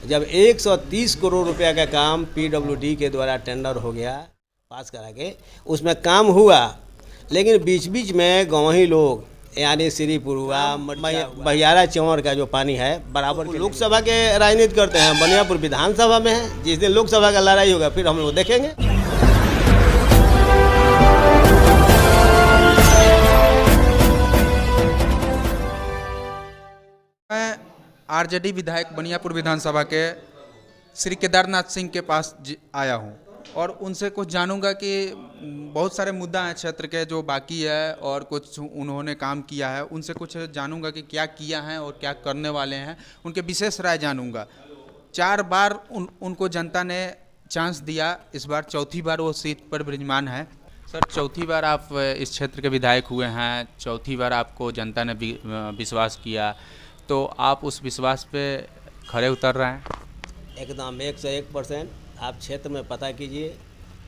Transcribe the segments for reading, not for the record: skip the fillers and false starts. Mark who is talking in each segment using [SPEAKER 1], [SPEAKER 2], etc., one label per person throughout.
[SPEAKER 1] जब 130 करोड़ रुपया का काम पीडब्ल्यूडी के द्वारा टेंडर हो गया पास करा के, उसमें काम हुआ, लेकिन बीच बीच में गाँवी लोग यानी श्रीपुर हुआ, बहियारा चंवर का जो पानी है बराबर लोकसभा के राजनीति करते हैं, बनियापुर विधानसभा में है। जिस दिन लोकसभा का लड़ाई होगा फिर हम लोग देखेंगे।
[SPEAKER 2] मैं आरजेडी विधायक बनियापुर विधानसभा के श्री केदारनाथ सिंह के पास आया हूं और उनसे कुछ जानूंगा कि बहुत सारे मुद्दा हैं क्षेत्र के जो बाकी है और कुछ उन्होंने काम किया है, उनसे कुछ जानूंगा कि क्या किया है और क्या करने वाले हैं, उनके विशेष राय जानूंगा। 4 बार उनको जनता ने चांस दिया, इस बार चौथी बार वो सीट पर विराजमान है। सर, चौथी बार आप इस क्षेत्र के विधायक हुए हैं, चौथी बार आपको जनता ने विश्वास किया, तो आप उस विश्वास पे खरे उतर रहे हैं?
[SPEAKER 1] एकदम 101%। आप क्षेत्र में पता कीजिए,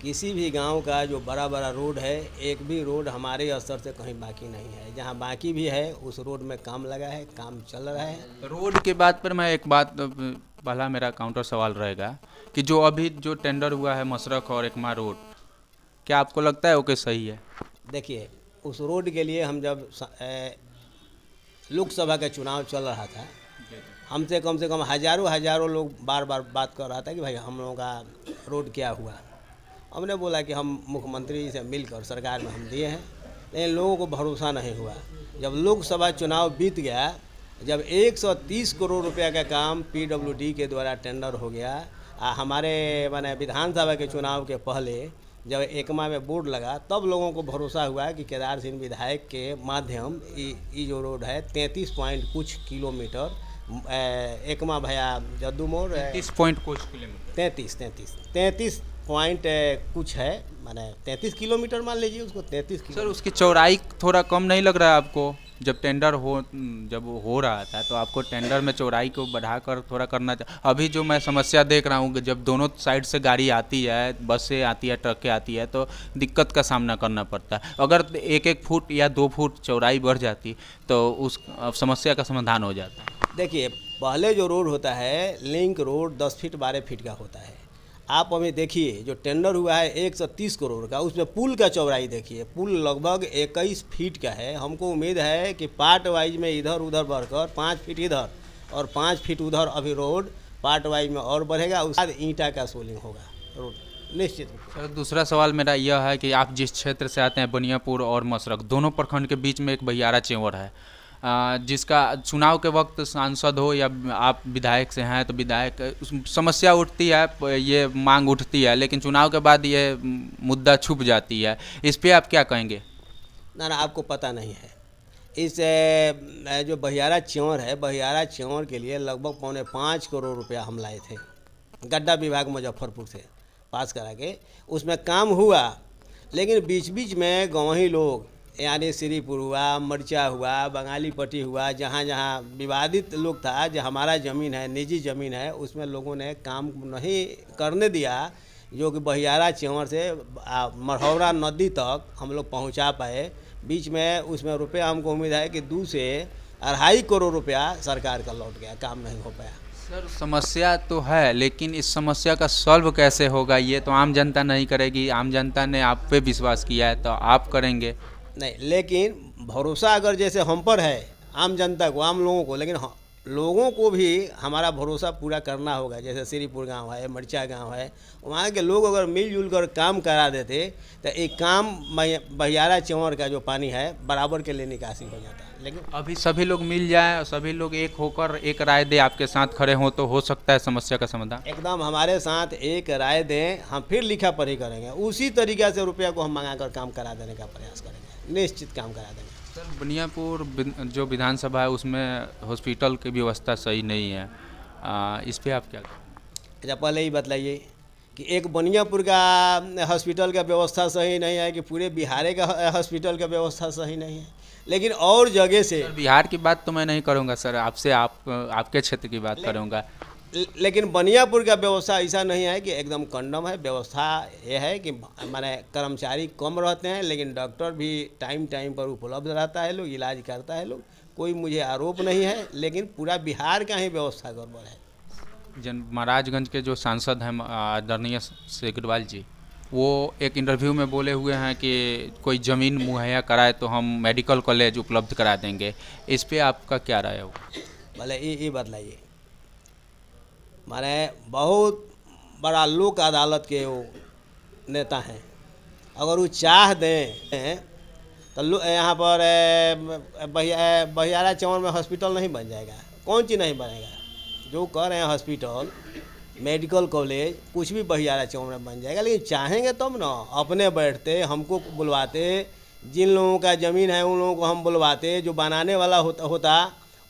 [SPEAKER 1] किसी भी गांव का जो बड़ा बड़ा रोड है, एक भी रोड हमारे स्तर से कहीं बाकी नहीं है। जहां बाकी भी है उस रोड में काम लगा है, काम चल रहा है।
[SPEAKER 2] रोड के बात पर मैं एक बात, पहला मेरा काउंटर सवाल रहेगा कि जो अभी जो टेंडर हुआ है मसरख और एकमा रोड, क्या आपको लगता है वो सही है?
[SPEAKER 1] देखिए, उस रोड के लिए हम जब लोकसभा का चुनाव चल रहा था, हमसे कम से कम हजारों लोग बार बार बात कर रहा था कि भाई हम लोगों का रोड क्या हुआ। हमने बोला कि हम मुख्यमंत्री जी से मिलकर सरकार में हम दिए हैं, लेकिन लोगों को भरोसा नहीं हुआ। जब लोकसभा चुनाव बीत गया, जब 130 करोड़ रुपया का काम पीडब्ल्यूडी के द्वारा टेंडर हो गया, हमारे माने विधानसभा के चुनाव के पहले जब एकमा में बोर्ड लगा, तब लोगों को भरोसा हुआ कि केदार सिंह विधायक के माध्यम ये जो रोड है 33 पॉइंट कुछ किलोमीटर, एकमा भया जद्दू मोड़
[SPEAKER 2] 33 पॉइंट कुछ किलोमीटर,
[SPEAKER 1] 33 पॉइंट कुछ है, माने 33 किलोमीटर मान लीजिए उसको, 33 किलोमीटर।
[SPEAKER 2] सर, उसकी चौड़ाई थोड़ा कम नहीं लग रहा है आपको? जब टेंडर जब हो रहा था तो आपको टेंडर में चौड़ाई को बढ़ाकर थोड़ा करना चाहिए। अभी जो मैं समस्या देख रहा हूँ कि जब दोनों साइड से गाड़ी आती है, बसें आती है, ट्रकें आती है, तो दिक्कत का सामना करना पड़ता है। अगर 1-1 फुट या 2 फुट चौड़ाई बढ़ जाती तो उस समस्या का समाधान हो जाता।
[SPEAKER 1] देखिए, पहले जो रोड होता है लिंक रोड 10 फीट 12 फीट का होता है। आप हमें देखिए, जो टेंडर हुआ है 130 करोड़ का, उसमें पुल का चौड़ाई देखिए, पुल लगभग 21 फीट का है। हमको उम्मीद है कि पार्ट वाइज में इधर उधर बढ़कर 5 फीट इधर और 5 फीट उधर अभी रोड पार्ट वाइज में और बढ़ेगा। उसके बाद ईंटा का सोलिंग होगा रोड निश्चित रूप से।
[SPEAKER 2] सर, दूसरा सवाल मेरा यह है कि आप जिस क्षेत्र से आते हैं, बनियापुर और मसरख, दोनों प्रखंड के बीच में एक बहियारा चेंवर है, जिसका चुनाव के वक्त सांसद हो या आप विधायक से हैं तो विधायक समस्या उठती है, ये मांग उठती है, लेकिन चुनाव के बाद ये मुद्दा छुप जाती है। इस पे आप क्या कहेंगे?
[SPEAKER 1] ना, आपको पता नहीं है, इस जो बहियारा चेंवर है, बहियारा चेंवर के लिए लगभग 4.25 करोड़ रुपया हम लाए थे गड्ढा विभाग मुजफ्फरपुर से पास करा के। उसमें काम हुआ, लेकिन बीच बीच में गाँवी लोग यानी श्रीपुर हुआ, मरचा हुआ, बंगाली पट्टी हुआ, जहाँ जहाँ विवादित लोग था, जो हमारा ज़मीन है, निजी ज़मीन है, उसमें लोगों ने काम नहीं करने दिया, जो कि बहियारा चेंवर से मरहौरा नदी तक हम लोग पहुँचा पाए। बीच में उसमें रुपया हमको उम्मीद है कि 2 से 2.5 करोड़ रुपया सरकार का लौट गया, काम नहीं हो पाया।
[SPEAKER 2] सर, समस्या तो है, लेकिन इस समस्या का सॉल्व कैसे होगा ये तो आम जनता नहीं करेगी। आम जनता ने आप पे विश्वास किया है तो आप करेंगे
[SPEAKER 1] नहीं, लेकिन भरोसा अगर जैसे हम पर है, आम जनता को, आम लोगों को, लेकिन लोगों को भी हमारा भरोसा पूरा करना होगा। जैसे श्रीपुर गांव है, मरचा गांव है, वहाँ के लोग अगर मिलजुल कर काम करा देते तो एक काम बहियारा चेंवर का जो पानी है बराबर के लिए निकासी हो जाता है। लेकिन
[SPEAKER 2] अभी सभी लोग मिल जाएं और सभी लोग एक होकर एक राय दे, आपके साथ खड़े हों तो हो सकता है समस्या का समाधान।
[SPEAKER 1] एकदम हमारे साथ एक राय दें, हम फिर लिखा पढ़ी करेंगे, उसी तरीक़े से रुपया को हम मंगा कर काम करा देने का प्रयास करेंगे, निश्चित काम करा देंगे।
[SPEAKER 2] सर, बनियापुर जो विधानसभा है उसमें हॉस्पिटल की व्यवस्था सही नहीं है, इस पे आप क्या कहें?
[SPEAKER 1] अच्छा, पहले ही बतलाइए कि एक बनियापुर का हॉस्पिटल का व्यवस्था सही नहीं है कि पूरे बिहार का हॉस्पिटल का व्यवस्था सही नहीं है, लेकिन और जगह से।
[SPEAKER 2] बिहार की बात तो मैं नहीं करूँगा सर, आपसे आपके क्षेत्र की बात करूँगा।
[SPEAKER 1] लेकिन बनियापुर का व्यवस्था ऐसा नहीं है कि एकदम कंडम है। व्यवस्था ये है कि माने कर्मचारी कम रहते हैं, लेकिन डॉक्टर भी टाइम पर उपलब्ध रहता है, लोग इलाज करता है लोग। कोई मुझे आरोप नहीं है, लेकिन पूरा बिहार का ही व्यवस्था गड़बड़ है।
[SPEAKER 2] महाराजगंज के जो सांसद हैं आदरणीय श्री अग्रवाल जी, वो एक इंटरव्यू में बोले हुए हैं कि कोई ज़मीन मुहैया कराए तो हम मेडिकल कॉलेज उपलब्ध करा देंगे। इस पे आपका क्या राय हो?
[SPEAKER 1] भले ये बतलाइए, माने बहुत बड़ा लोक अदालत के वो नेता हैं, अगर वो चाह दें तो यहाँ पर बहियारा चौर में हॉस्पिटल नहीं बन जाएगा? कौन चीज़ नहीं बनेगा? जो कह रहे हैं हॉस्पिटल, मेडिकल कॉलेज, कुछ भी बहियारा चौर में बन जाएगा। लेकिन चाहेंगे तब ना, अपने बैठते, हमको बुलवाते, जिन लोगों का ज़मीन है उन लोगों को हम बुलवाते, जो बनाने वाला होता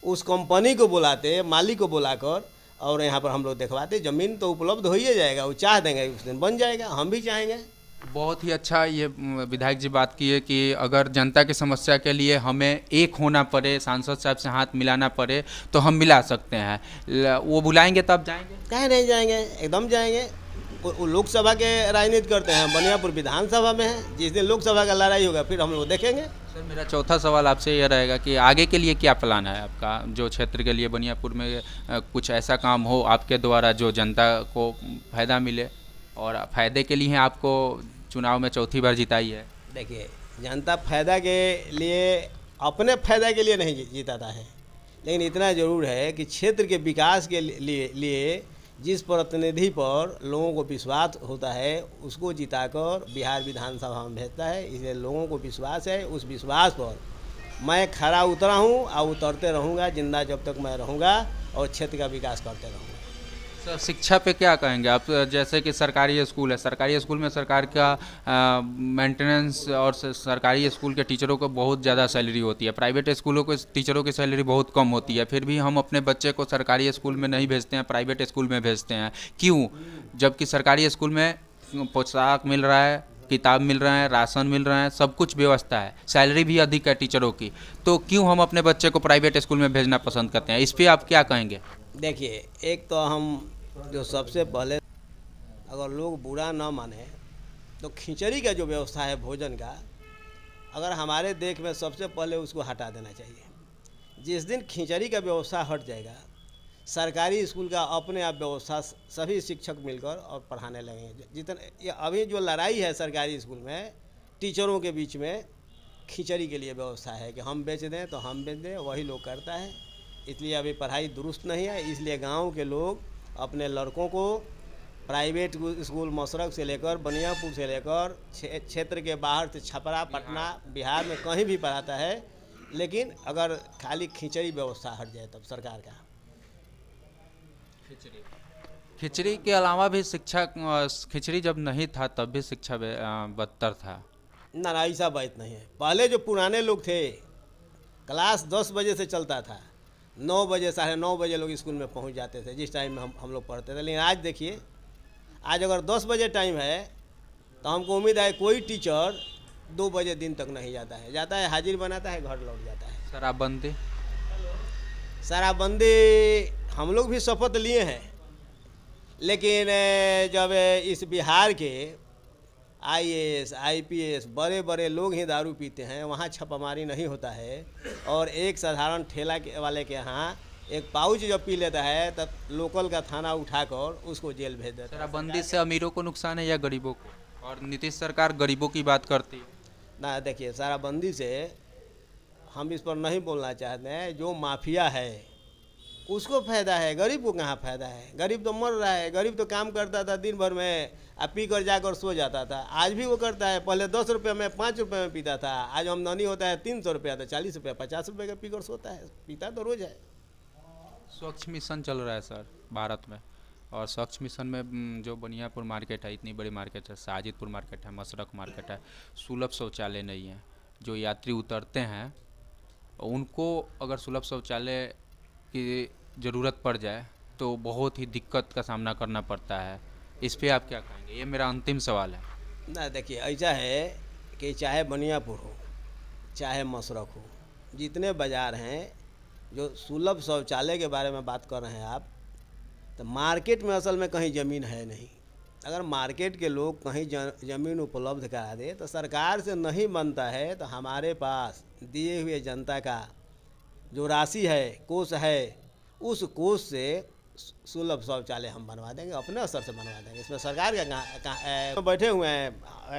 [SPEAKER 1] उस कंपनी को बुलाते, मालिक को बुलाकर, और यहाँ पर हम लोग दिखवाते। ज़मीन तो उपलब्ध हो ही जाएगा, वो चाह देंगे उस दिन बन जाएगा, हम भी चाहेंगे।
[SPEAKER 2] बहुत ही अच्छा ये विधायक जी बात की है कि अगर जनता की समस्या के लिए हमें एक होना पड़े, सांसद साहब से हाथ मिलाना पड़े तो हम मिला सकते हैं। वो बुलाएंगे तब जाएंगे?
[SPEAKER 1] कहीं नहीं जाएंगे, एकदम जाएंगे। वो लोकसभा के राजनीति करते हैं, बनियापुर विधानसभा में है। जिस दिन लोकसभा का लड़ाई होगा फिर हम लोग देखेंगे।
[SPEAKER 2] सर, मेरा चौथा सवाल आपसे यह रहेगा कि आगे के लिए क्या प्लान है आपका, जो क्षेत्र के लिए बनियापुर में कुछ ऐसा काम हो आपके द्वारा जो जनता को फ़ायदा मिले, और फ़ायदे के लिए आपको चुनाव में चौथी बार जिताई है?
[SPEAKER 1] देखिए, जनता फायदा के लिए, अपने फायदा के लिए नहीं जीताता है, लेकिन इतना ज़रूर है कि क्षेत्र के विकास के लिए जिस प्रतिनिधि पर लोगों को विश्वास होता है उसको जिताकर बिहार विधानसभा में भेजता है। इसलिए लोगों को विश्वास है, उस विश्वास पर मैं खरा उतरा हूँ और उतरते रहूँगा, जिंदा जब तक मैं रहूँगा, और क्षेत्र का विकास करते रहूँगा।
[SPEAKER 2] सर, शिक्षा पे क्या कहेंगे आप? जैसे कि सरकारी स्कूल है, सरकारी स्कूल में सरकार का मेंटेनेंस, और सरकारी स्कूल के टीचरों को बहुत ज़्यादा सैलरी होती है, प्राइवेट स्कूलों के टीचरों की सैलरी बहुत कम होती है, फिर भी हम अपने बच्चे को सरकारी स्कूल में नहीं भेजते हैं, प्राइवेट स्कूल में भेजते हैं। क्यों? जबकि सरकारी स्कूल में पोशाक मिल रहा है, किताब मिल रहा है, राशन मिल रहा है, सब कुछ व्यवस्था है, सैलरी भी अधिक है टीचरों की, तो क्यों हम अपने बच्चे को प्राइवेट स्कूल में भेजना पसंद करते हैं? इस पर आप क्या कहेंगे?
[SPEAKER 1] देखिए, एक तो हम जो सबसे पहले, अगर लोग बुरा ना माने तो खिचड़ी का जो व्यवस्था है भोजन का, अगर हमारे देश में सबसे पहले उसको हटा देना चाहिए। जिस दिन खिचड़ी का व्यवस्था हट जाएगा, सरकारी स्कूल का अपने आप व्यवस्था सभी शिक्षक मिलकर और पढ़ाने लगेंगे। जितने ये अभी जो लड़ाई है सरकारी स्कूल में टीचरों के बीच में, खिचड़ी के लिए व्यवस्था है कि हम बेच दें तो हम बेच दें, वही लोग करता है। इसलिए अभी पढ़ाई दुरुस्त नहीं है। इसलिए गांव के लोग अपने लड़कों को प्राइवेट स्कूल मशरक से लेकर, बनियापुर से लेकर, क्षेत्र के बाहर से छपरा, पटना, बिहार में कहीं भी पढ़ाता है। लेकिन अगर खाली खिचड़ी व्यवस्था हट जाए तब सरकार का।
[SPEAKER 2] खिचड़ी के अलावा भी शिक्षा, खिचड़ी जब नहीं था तब भी शिक्षा बदतर था
[SPEAKER 1] ना? ऐसा बात नहीं है। पहले जो पुराने लोग थे, क्लास 10 बजे से चलता था, 9 बजे, 9:30 बजे लोग स्कूल में पहुंच जाते थे, जिस टाइम में हम लोग पढ़ते थे। लेकिन आज देखिए, आज अगर 10 बजे टाइम है तो हमको उम्मीद है कोई टीचर 2 बजे दिन तक नहीं जाता है, हाजिर बनाता है, घर लौट जाता है।
[SPEAKER 2] शराबबंदी,
[SPEAKER 1] शराबबंदी हम लोग भी शपथ लिए हैं, लेकिन जब इस बिहार के IAS, IPS बड़े बड़े लोग ही दारू पीते हैं, वहाँ छापामारी नहीं होता है। और एक साधारण ठेला वाले के यहाँ एक पाउच जब पी लेता है तब लोकल का थाना उठाकर उसको जेल भेज देता है।
[SPEAKER 2] शराबबंदी से अमीरों को नुकसान है या गरीबों को? और नीतीश सरकार गरीबों की बात करती है
[SPEAKER 1] ना? देखिए, शराबबंदी से हम इस पर नहीं बोलना चाहते हैं। जो माफिया है उसको फ़ायदा है, गरीब को कहाँ फ़ायदा है? गरीब तो मर रहा है। गरीब तो काम करता था दिन भर में, अब पी कर जाकर सो जाता था। आज भी वो करता है। पहले 10 रुपये में, 5 रुपये में पीता था, आज आमदनी होता है 300 रुपया, तो 40 रुपये, 50 रुपये का पी कर सोता है। पीता तो रोज़ है।
[SPEAKER 2] स्वच्छ मिशन चल रहा है सर भारत में, और स्वच्छ मिशन में जो बनियापुर मार्केट है, इतनी बड़ी मार्केट है, साजिदपुर मार्केट है, मशरक मार्केट है, सुलभ शौचालय नहीं है। जो यात्री उतरते हैं उनको अगर सुलभ शौचालय की ज़रूरत पड़ जाए तो बहुत ही दिक्कत का सामना करना पड़ता है। इस पे आप क्या कहेंगे? ये मेरा अंतिम सवाल है।
[SPEAKER 1] ना, देखिए, ऐसा है कि चाहे बनियापुर हो, चाहे मशरक हो, जितने बाज़ार हैं, जो सुलभ शौचालय के बारे में बात कर रहे हैं आप, तो मार्केट में असल में कहीं ज़मीन है नहीं। अगर मार्केट के लोग कहीं ज़मीन उपलब्ध करा दे तो सरकार से नहीं बनता है, तो हमारे पास दिए हुए जनता का जो राशि है, कोष है, उस कोष से सुलभ शौचालय हम बनवा देंगे, अपने स्तर से बनवा देंगे। इसमें सरकार का बैठे हुए हैं,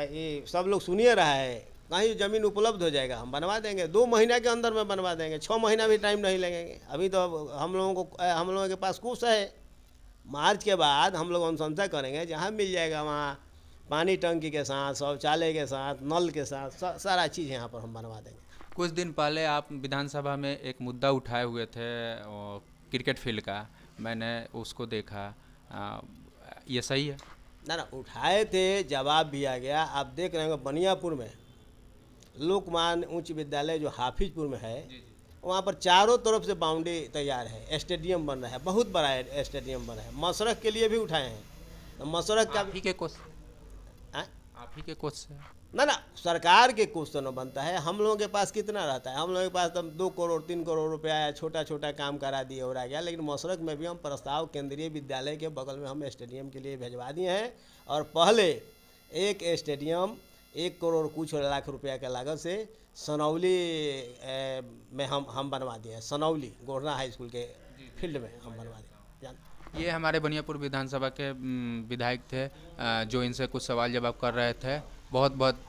[SPEAKER 1] ये सब लोग सुनिए रहा है, कहीं ज़मीन उपलब्ध हो जाएगा हम बनवा देंगे, 2 महीना के अंदर में बनवा देंगे, 6 महीना भी टाइम नहीं लगेंगे। अभी तो हम लोगों के पास कुछ है, मार्च के बाद हम लोग अनुशंसा करेंगे, जहाँ मिल जाएगा वहाँ पानी टंकी के साथ, शौचालय के साथ, नल के साथ, सारा चीज़ यहाँ पर हम बनवा देंगे।
[SPEAKER 2] कुछ दिन पहले आप विधानसभा में एक मुद्दा उठाए हुए थे और क्रिकेट फील्ड का, मैंने उसको देखा। ये सही है?
[SPEAKER 1] ना उठाए थे, जवाब भी आ गया। आप देख रहे हैं बनियापुर में लोकमान्य उच्च विद्यालय जो हाफिजपुर में है, वहाँ पर चारों तरफ से बाउंड्री तैयार है, स्टेडियम बन रहा है, बहुत बड़ा स्टेडियम बन रहा है। मशरक के लिए भी उठाए हैं, तो मशरक का
[SPEAKER 2] आप ही के कोच से
[SPEAKER 1] ना सरकार के क्वेश्चन बनता है। हम लोगों के पास कितना रहता है, हम लोगों के पास तो 2 करोड़ 3 करोड़ रुपया है, छोटा छोटा काम करा दिए और आ गया। लेकिन मशरक में भी हम प्रस्ताव केंद्रीय विद्यालय के बगल में हम स्टेडियम के लिए भिजवा दिए हैं, और पहले एक स्टेडियम 1 करोड़ कुछ लाख रुपया के लागत से सनौली में हम बनवा दिए हैं। सनौली गोरना हाई स्कूल के फील्ड में हम बनवा दिए।
[SPEAKER 2] ये हमारे बनियापुर विधानसभा के विधायक थे जो इनसे कुछ सवाल जवाब कर रहे थे। बहुत बहुत